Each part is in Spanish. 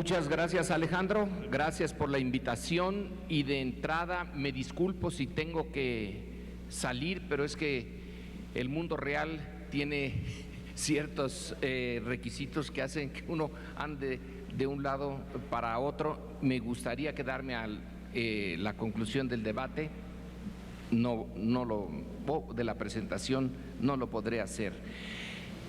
Muchas gracias, Alejandro, gracias por la invitación y de entrada me disculpo si tengo que salir, pero es que el mundo real tiene ciertos requisitos que hacen que uno ande de un lado para otro. Me gustaría quedarme a la conclusión del debate, de la presentación no lo podré hacer.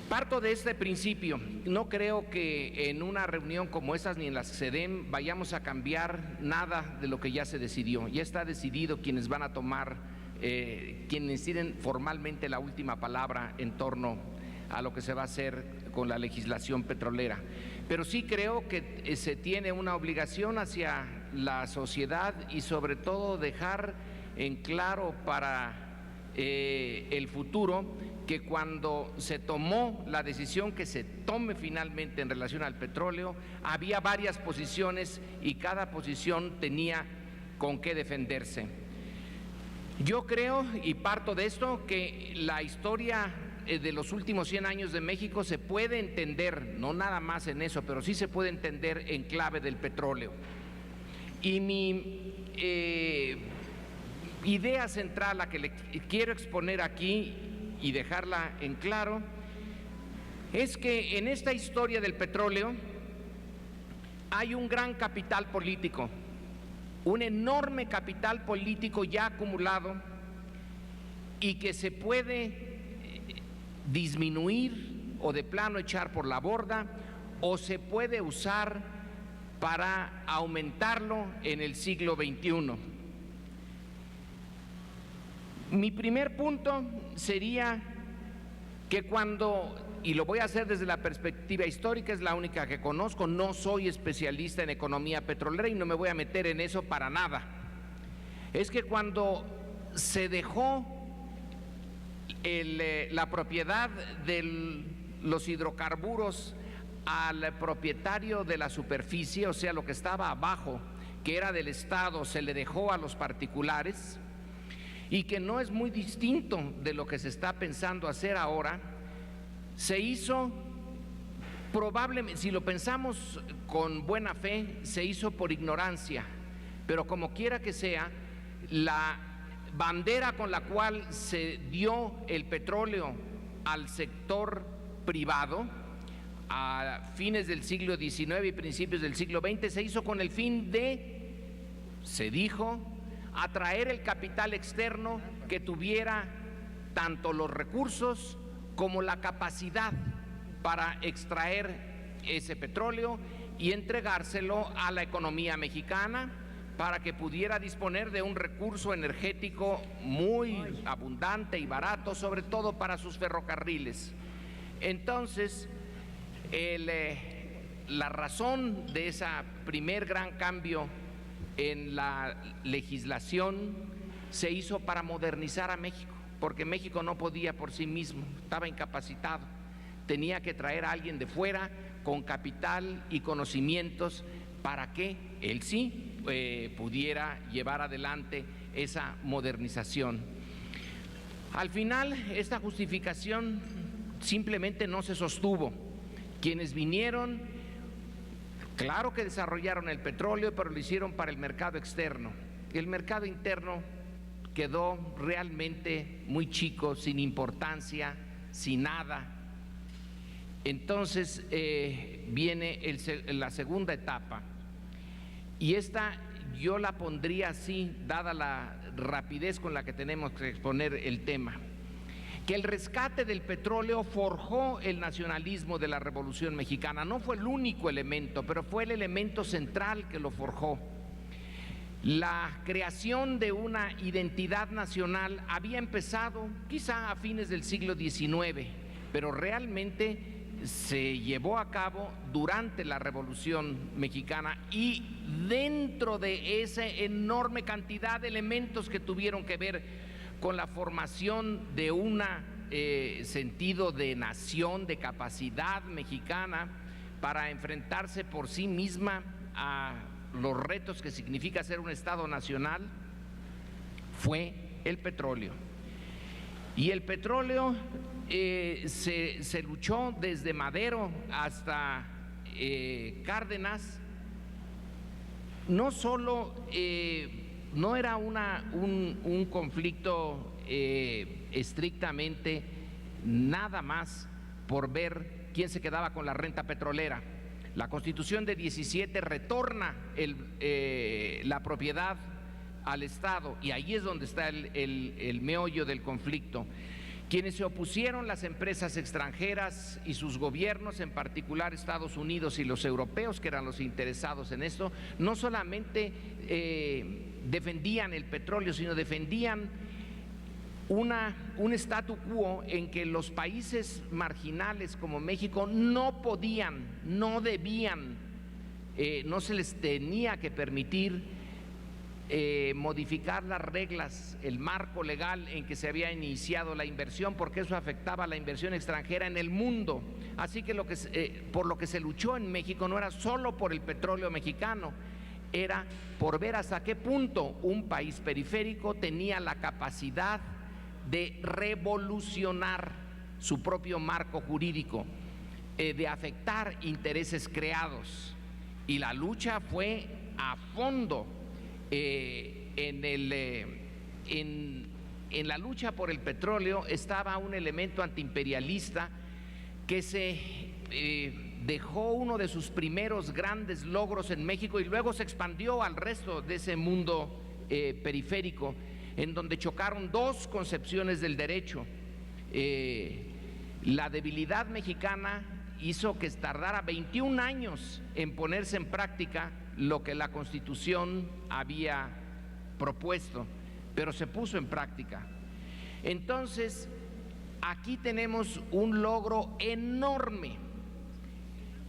Parto de este principio, no creo que en una reunión como estas ni en las SEDEM vayamos a cambiar nada de lo que ya se decidió. Ya está decidido quienes van a tomar, quienes tienen formalmente la última palabra en torno a lo que se va a hacer con la legislación petrolera. Pero sí creo que se tiene una obligación hacia la sociedad y sobre todo dejar en claro para el futuro que cuando se tomó la decisión que se tome finalmente en relación al petróleo, había varias posiciones y cada posición tenía con qué defenderse. Yo creo, y parto de esto, que la historia de los últimos 100 años de México se puede entender, no nada más en eso, pero sí se puede entender en clave del petróleo. Y mi idea central, la que le quiero exponer aquí y dejarla en claro, es que en esta historia del petróleo hay un gran capital político, un enorme capital político ya acumulado y que se puede disminuir o de plano echar por la borda o se puede usar para aumentarlo en el siglo XXI. Mi primer punto sería que cuando, y lo voy a hacer desde la perspectiva histórica, es la única que conozco, no soy especialista en economía petrolera y no me voy a meter en eso para nada, es que cuando se dejó la propiedad de los hidrocarburos al propietario de la superficie, o sea, lo que estaba abajo, que era del Estado, se le dejó a los particulares, y que no es muy distinto de lo que se está pensando hacer ahora, se hizo probablemente, si lo pensamos con buena fe, se hizo por ignorancia, pero como quiera que sea, la bandera con la cual se dio el petróleo al sector privado a fines del siglo XIX y principios del siglo XX se hizo con el fin de, se dijo, atraer el capital externo que tuviera tanto los recursos como la capacidad para extraer ese petróleo y entregárselo a la economía mexicana para que pudiera disponer de un recurso energético muy abundante y barato, sobre todo para sus ferrocarriles. Entonces, la razón de ese primer gran cambio en la legislación se hizo para modernizar a México, porque México no podía por sí mismo, estaba incapacitado, tenía que traer a alguien de fuera con capital y conocimientos para que él sí pudiera llevar adelante esa modernización. Al final, esta justificación simplemente no se sostuvo. Quienes vinieron, claro que desarrollaron el petróleo, pero lo hicieron para el mercado externo. El mercado interno quedó realmente muy chico, sin importancia, sin nada. Entonces viene la segunda etapa, y esta yo la pondría así, dada la rapidez con la que tenemos que exponer el tema, que el rescate del petróleo forjó el nacionalismo de la Revolución Mexicana. No fue el único elemento, pero fue el elemento central que lo forjó. La creación de una identidad nacional había empezado quizá a fines del siglo XIX, pero realmente se llevó a cabo durante la Revolución Mexicana y dentro de esa enorme cantidad de elementos que tuvieron que ver con la formación de un sentido de nación, de capacidad mexicana para enfrentarse por sí misma a los retos que significa ser un Estado nacional, fue el petróleo. Y el petróleo se luchó desde Madero hasta Cárdenas no solo no era un conflicto estrictamente nada más por ver quién se quedaba con la renta petrolera. La Constitución de 17 retorna la propiedad al Estado, y ahí es donde está el meollo del conflicto. Quienes se opusieron, las empresas extranjeras y sus gobiernos, en particular Estados Unidos y los europeos, que eran los interesados en esto, no solamente defendían el petróleo, sino defendían un statu quo en que los países marginales como México no podían, no debían, no se les tenía que permitir modificar las reglas, el marco legal en que se había iniciado la inversión, porque eso afectaba a la inversión extranjera en el mundo. Así que por lo que se luchó en México no era solo por el petróleo mexicano, era por ver hasta qué punto un país periférico tenía la capacidad de revolucionar su propio marco jurídico, de afectar intereses creados. Y la lucha fue a fondo. En la lucha por el petróleo estaba un elemento antiimperialista que se dejó uno de sus primeros grandes logros en México y luego se expandió al resto de ese mundo periférico, en donde chocaron dos concepciones del derecho. La debilidad mexicana hizo que tardara 21 años en ponerse en práctica lo que la Constitución había propuesto, pero se puso en práctica. Entonces, aquí tenemos un logro enorme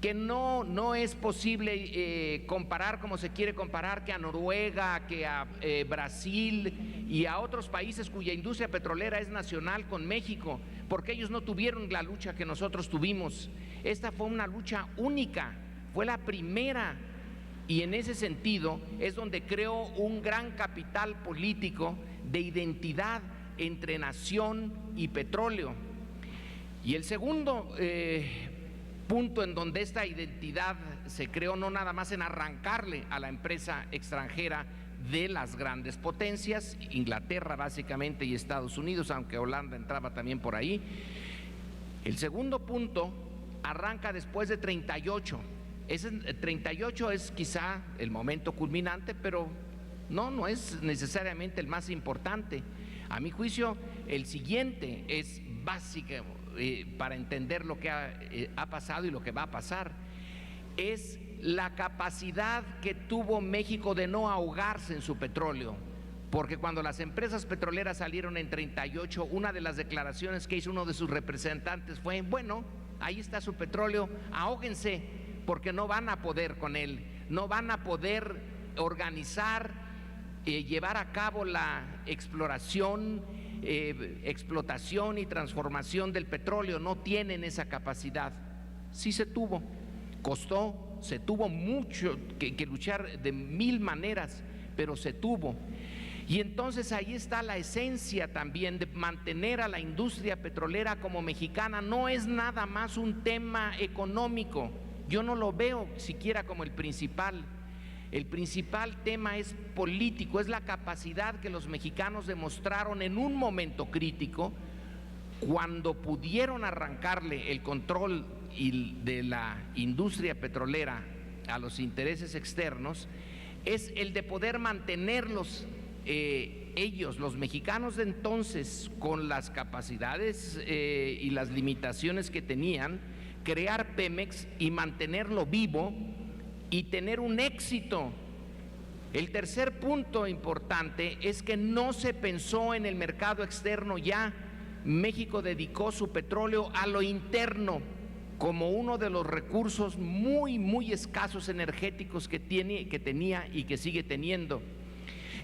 que no es posible comparar como se quiere comparar, que a Noruega, que a Brasil y a otros países cuya industria petrolera es nacional con México, porque ellos no tuvieron la lucha que nosotros tuvimos. Esta fue una lucha única, fue la primera. Y en ese sentido es donde creó un gran capital político de identidad entre nación y petróleo. Y el segundo punto en donde esta identidad se creó, no nada más en arrancarle a la empresa extranjera de las grandes potencias, Inglaterra básicamente y Estados Unidos, aunque Holanda entraba también por ahí. El segundo punto arranca después de 38. Ese 38 es quizá el momento culminante, pero no es necesariamente el más importante. A mi juicio, el siguiente es básico para entender lo que ha pasado y lo que va a pasar. Es la capacidad que tuvo México de no ahogarse en su petróleo. Porque cuando las empresas petroleras salieron en 38, una de las declaraciones que hizo uno de sus representantes fue: bueno, ahí está su petróleo, ahóguense, porque no van a poder con él, no van a poder organizar, llevar a cabo la exploración, explotación y transformación del petróleo, no tienen esa capacidad. Sí se tuvo, costó, se tuvo mucho que luchar de mil maneras, pero se tuvo. Y entonces ahí está la esencia también de mantener a la industria petrolera como mexicana. No es nada más un tema económico, yo no lo veo siquiera como el principal. El principal tema es político, es la capacidad que los mexicanos demostraron en un momento crítico, cuando pudieron arrancarle el control de la industria petrolera a los intereses externos, es el de poder mantenerlos ellos, los mexicanos de entonces, con las capacidades y las limitaciones que tenían, crear Pemex y mantenerlo vivo y tener un éxito. El tercer punto importante es que no se pensó en el mercado externo ya. México dedicó su petróleo a lo interno como uno de los recursos muy escasos energéticos que tenía y que sigue teniendo.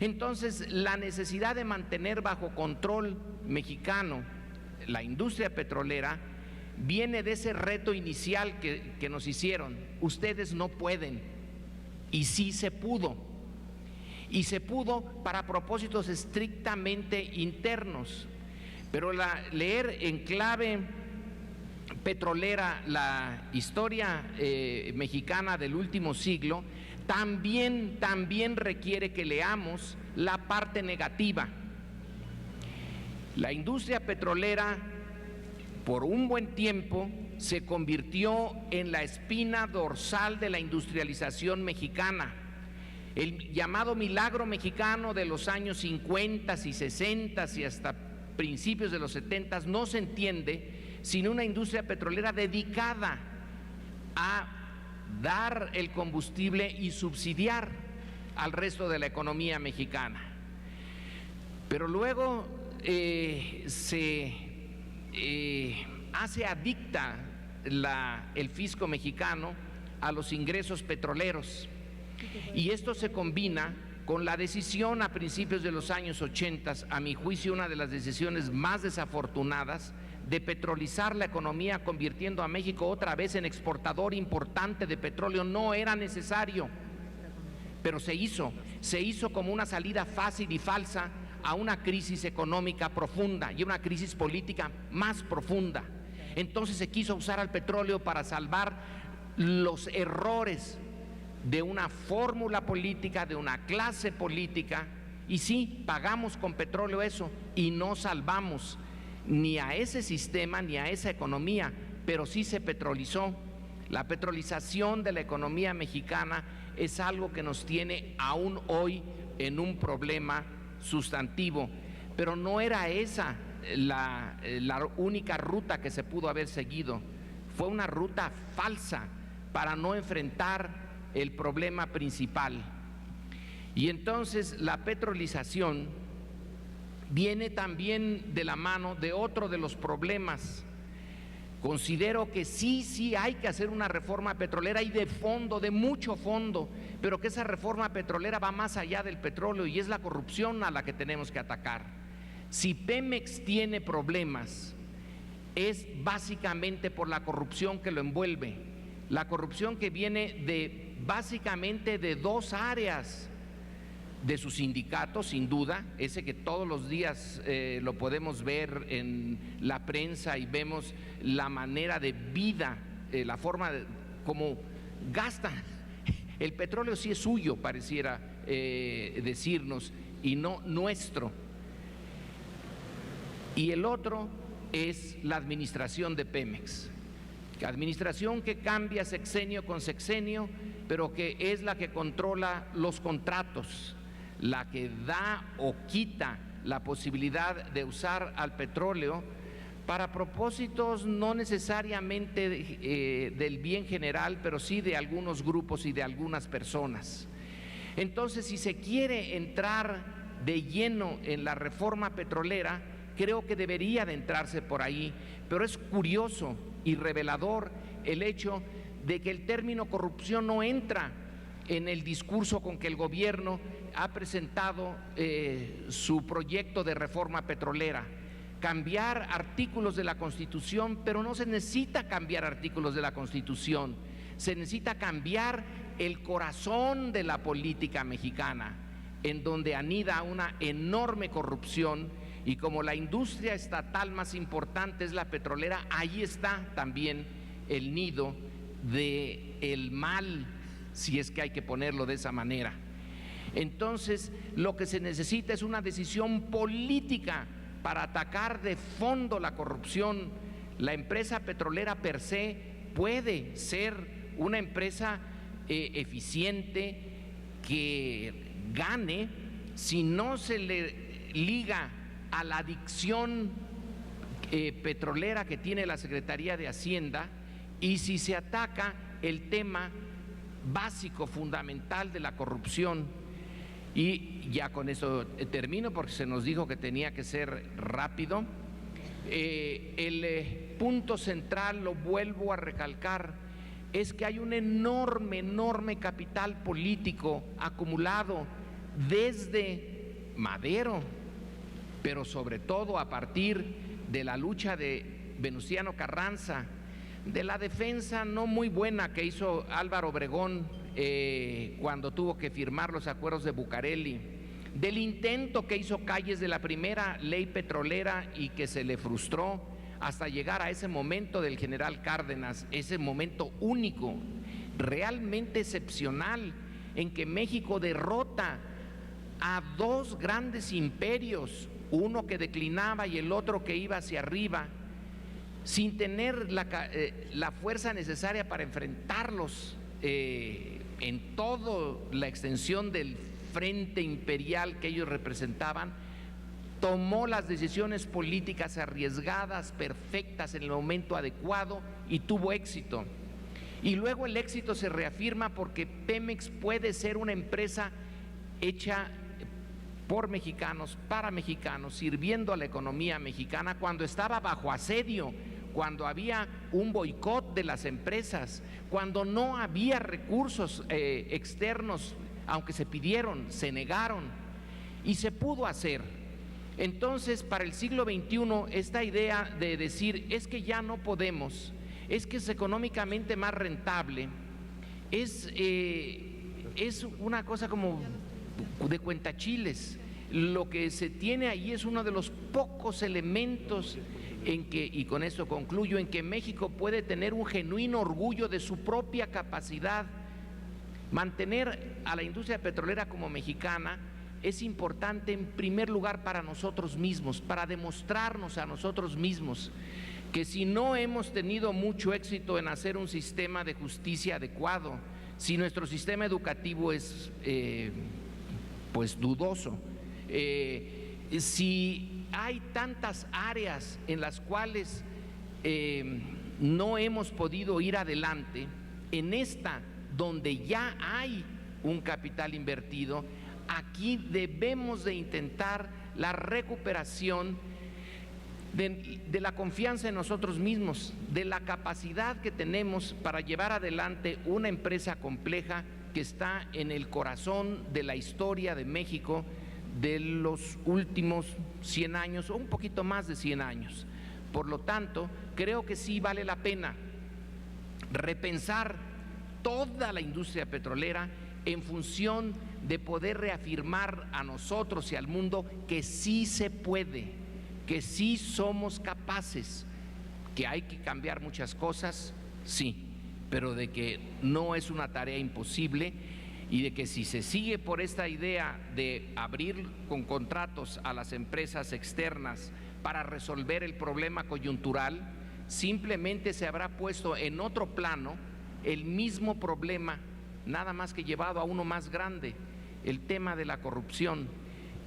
Entonces, la necesidad de mantener bajo control mexicano la industria petrolera viene de ese reto inicial que nos hicieron: ustedes no pueden. Y sí se pudo. Y se pudo para propósitos estrictamente internos. Pero leer en clave petrolera la historia mexicana del último siglo también requiere que leamos la parte negativa. La industria petrolera, por un buen tiempo, se convirtió en la espina dorsal de la industrialización mexicana. El llamado milagro mexicano de los años 50 y 60 y hasta principios de los 70 no se entiende sin una industria petrolera dedicada a dar el combustible y subsidiar al resto de la economía mexicana. Pero luego se hace adicta el fisco mexicano a los ingresos petroleros, y esto se combina con la decisión a principios de los años 80, a mi juicio una de las decisiones más desafortunadas, de petrolizar la economía, convirtiendo a México otra vez en exportador importante de petróleo. No era necesario, pero se hizo como una salida fácil y falsa a una crisis económica profunda y una crisis política más profunda. Entonces se quiso usar al petróleo para salvar los errores de una fórmula política, de una clase política, y sí, pagamos con petróleo eso y no salvamos ni a ese sistema ni a esa economía, pero sí se petrolizó. La petrolización de la economía mexicana es algo que nos tiene aún hoy en un problema sustantivo, pero no era esa la única ruta que se pudo haber seguido. Fue una ruta falsa para no enfrentar el problema principal. Y entonces la petrolización viene también de la mano de otro de los problemas. Considero que sí hay que hacer una reforma petrolera, y de fondo, de mucho fondo, pero que esa reforma petrolera va más allá del petróleo y es la corrupción a la que tenemos que atacar. Si Pemex tiene problemas, es básicamente por la corrupción que lo envuelve, la corrupción que viene básicamente de dos áreas: de sus sindicatos, sin duda, ese que todos los días lo podemos ver en la prensa y vemos la manera de vida, la forma como gastan. El petróleo sí es suyo, pareciera decirnos, y no nuestro. Y el otro es la administración de Pemex, administración que cambia sexenio con sexenio, pero que es la que controla los contratos, la que da o quita la posibilidad de usar al petróleo para propósitos no necesariamente del bien general, pero sí de algunos grupos y de algunas personas. Entonces, si se quiere entrar de lleno en la reforma petrolera, creo que debería de entrarse por ahí, pero es curioso y revelador el hecho de que el término corrupción no entra en el discurso con que el gobierno ha presentado su proyecto de reforma petrolera. Cambiar artículos de la Constitución, pero no se necesita cambiar artículos de la Constitución, se necesita cambiar el corazón de la política mexicana, en donde anida una enorme corrupción, y como la industria estatal más importante es la petrolera, ahí está también el nido del mal, si es que hay que ponerlo de esa manera. Entonces, lo que se necesita es una decisión política para atacar de fondo la corrupción. La empresa petrolera per se puede ser una empresa eficiente, que gane, si no se le liga a la adicción petrolera que tiene la Secretaría de Hacienda, y si se ataca el tema básico, fundamental de la corrupción. Y ya con eso termino, porque se nos dijo que tenía que ser rápido. El punto central, lo vuelvo a recalcar, es que hay un enorme capital político acumulado desde Madero, pero sobre todo a partir de la lucha de Venustiano Carranza, de la defensa no muy buena que hizo Álvaro Obregón cuando tuvo que firmar los acuerdos de Bucareli, del intento que hizo Calles de la primera ley petrolera y que se le frustró, hasta llegar a ese momento del general Cárdenas, ese momento único, realmente excepcional, en que México derrota a dos grandes imperios, uno que declinaba y el otro que iba hacia arriba, sin tener la fuerza necesaria para enfrentarlos en toda la extensión del frente imperial que ellos representaban, tomó las decisiones políticas arriesgadas, perfectas, en el momento adecuado y tuvo éxito. Y luego el éxito se reafirma porque Pemex puede ser una empresa hecha por mexicanos, para mexicanos, sirviendo a la economía mexicana cuando estaba bajo asedio, cuando había un boicot de las empresas, cuando no había recursos externos, aunque se pidieron, se negaron, y se pudo hacer. Entonces, para el siglo XXI, esta idea de decir es que ya no podemos, es que es económicamente más rentable, es una cosa como de cuentachiles. Lo que se tiene ahí es uno de los pocos elementos en que, y con esto concluyo, en que México puede tener un genuino orgullo de su propia capacidad. Mantener a la industria petrolera como mexicana es importante en primer lugar para nosotros mismos, para demostrarnos a nosotros mismos que si no hemos tenido mucho éxito en hacer un sistema de justicia adecuado, si nuestro sistema educativo es pues dudoso, si hay tantas áreas en las cuales no hemos podido ir adelante, en esta donde ya hay un capital invertido, aquí debemos de intentar la recuperación de la confianza en nosotros mismos, de la capacidad que tenemos para llevar adelante una empresa compleja que está en el corazón de la historia de México de los últimos 100 años o un poquito más de 100 años. Por lo tanto, creo que sí vale la pena repensar toda la industria petrolera en función de poder reafirmar a nosotros y al mundo que sí se puede, que sí somos capaces, que hay que cambiar muchas cosas, sí, pero de que no es una tarea imposible y de que si se sigue por esta idea de abrir con contratos a las empresas externas para resolver el problema coyuntural, simplemente se habrá puesto en otro plano el mismo problema, nada más que llevado a uno más grande, el tema de la corrupción.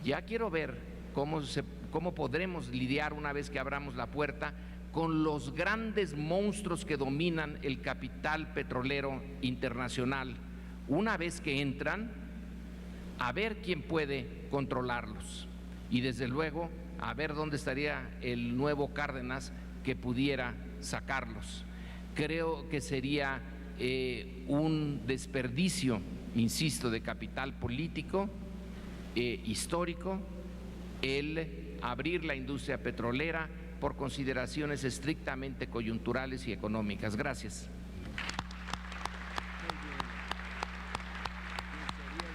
Ya quiero ver cómo podremos lidiar una vez que abramos la puerta con los grandes monstruos que dominan el capital petrolero internacional. Una vez que entran, a ver quién puede controlarlos y desde luego a ver dónde estaría el nuevo Cárdenas que pudiera sacarlos. Creo que sería un desperdicio, insisto, de capital político, histórico, el abrir la industria petrolera por consideraciones estrictamente coyunturales y económicas. Gracias.